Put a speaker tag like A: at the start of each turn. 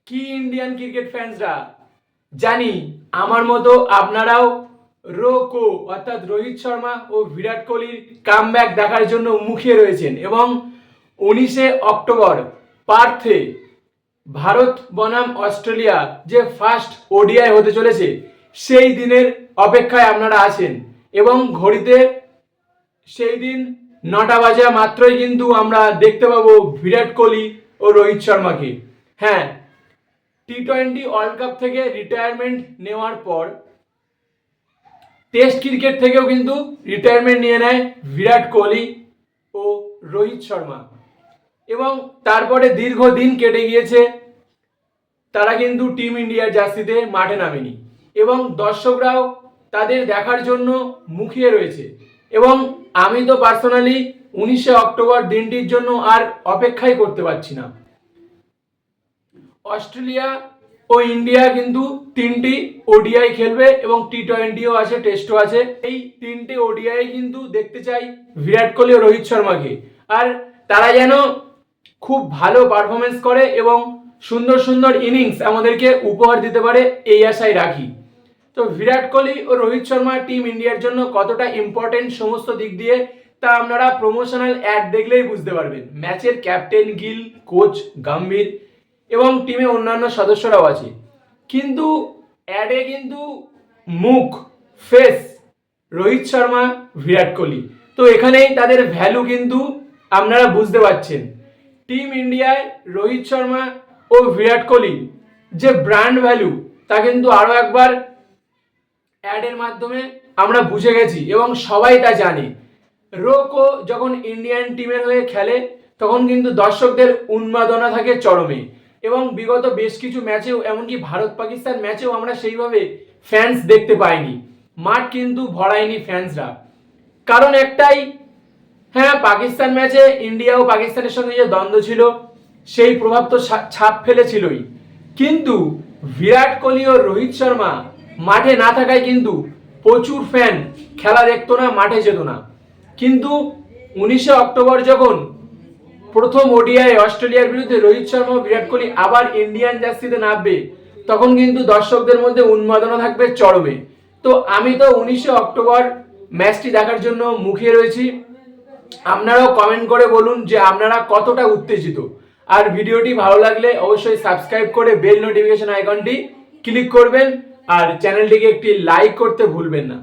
A: কি Indian cricket ফ্যান্সরা, জানি আমার মতো আপনারাও রোকো অর্থাৎ রোহিত শর্মা ও বিরাট কোহলির কামব্যাক দেখার জন্য মুখিয়ে রয়েছেন এবং 19শে অক্টোবর পার্থে ভারত বনাম অস্ট্রেলিয়া যে ফার্স্ট ওডিআই হতে চলেছে সেই দিনের অপেক্ষায় আপনারা আছেন এবং ঘড়িতে সেই দিন 9টা বাজা মাত্রই কিন্তু আমরা দেখতে পাবো বিরাট কোহলি ও রোহিত শর্মাকে। হ্যাঁ, টি-20 ওয়ার্ল্ড কাপ থেকে রিটায়ারমেন্ট নেওয়ার পর টেস্ট ক্রিকেট থেকেও কিন্তু রিটায়ারমেন্ট নিয়ে নেয় বিরাট কোহলি ও রোহিত শর্মা এবং তারপরে দীর্ঘদিন কেটে গিয়েছে, তারা কিন্তু টিম ইন্ডিয়ার জার্সিতে মাঠে নামেনি এবং দর্শকরাও তাদের দেখার জন্য মুখিয়ে রয়েছে এবং আমি তো পার্সোনালি 19শে অক্টোবর দিনটির জন্য আর অপেক্ষাই করতে পারছি না। অস্ট্রেলিয়া ও ইন্ডিয়া কিন্তু 3টি ওডিআই খেলবে এবং টি-20ও আছে, টেস্টও আছে। এই 3টে ওডিআই কিন্তু দেখতে চাই বিরাট কোহলি ও রোহিত শর্মাকে, আর তারা যেন খুব ভালো পারফরমেন্স করে এবং সুন্দর সুন্দর ইনিংস আমাদেরকে উপহার দিতে পারে এই আশায় রাখি। তো বিরাট কোহলি ও রোহিত শর্মা টিম ইন্ডিয়ার জন্য কতটা ইম্পর্টেন্ট সমস্ত দিক দিয়ে তা আপনারা প্রমোশনাল অ্যাড দেখলেই বুঝতে পারবেন। ম্যাচের ক্যাপ্টেন গিল, কোচ গম্ভীর এবং টিমে অন্যান্য সদস্যরাও আছে, কিন্তু অ্যাডে কিন্তু মুখ ফেস রোহিত শর্মা বিরাট কোহলি, তো এখানেই তাদের ভ্যালু কিন্তু আপনারা বুঝতে পারছেন। টিম ইন্ডিয়ায় রোহিত শর্মা ও বিরাট কোহলি যে ব্র্যান্ড ভ্যালু তা কিন্তু আরও একবার অ্যাডের মাধ্যমে আমরা বুঝে গেছি এবং সবাই তা জানে। রোকো যখন ইন্ডিয়ান টিমের হয়ে খেলে তখন কিন্তু দর্শকদের উন্মাদনা থাকে চরমে এবং বিগত বেশ কিছু ম্যাচেও এমনকি ভারত পাকিস্তান ম্যাচেও আমরা সেইভাবে ফ্যান্স দেখতে পাইনি, মাঠ কিন্তু ভরায়নি ফ্যান্সরা। কারণ একটাই, হ্যাঁ পাকিস্তান ম্যাচে ইন্ডিয়া ও পাকিস্তানের সঙ্গে যে দ্বন্দ্ব ছিল সেই প্রভাব তো ছাপ ফেলেছিলই, কিন্তু বিরাট কোহলি ও রোহিত শর্মা মাঠে না থাকায় কিন্তু প্রচুর ফ্যান খেলা দেখতো না, মাঠে যেত না। কিন্তু 19শে অক্টোবর যখন প্রথম ওডিআই অস্ট্রেলিয়ার বিরুদ্ধে রোহিত শর্মা ও বিরাট কোহলি আবার ইন্ডিয়ান জার্সিতে নামবে তখন কিন্তু দর্শকদের মধ্যে উন্মাদনা থাকবে চরমে। তো আমি তো 19শে অক্টোবর ম্যাচটি দেখার জন্য মুখিয়ে রয়েছি। আপনারাও কমেন্ট করে বলুন যে আপনারা কতটা উত্তেজিত, আর ভিডিওটি ভালো লাগলে অবশ্যই সাবস্ক্রাইব করে বেল নোটিফিকেশন আইকনটি ক্লিক করবেন আর চ্যানেলটিকে একটি লাইক করতে ভুলবেন না।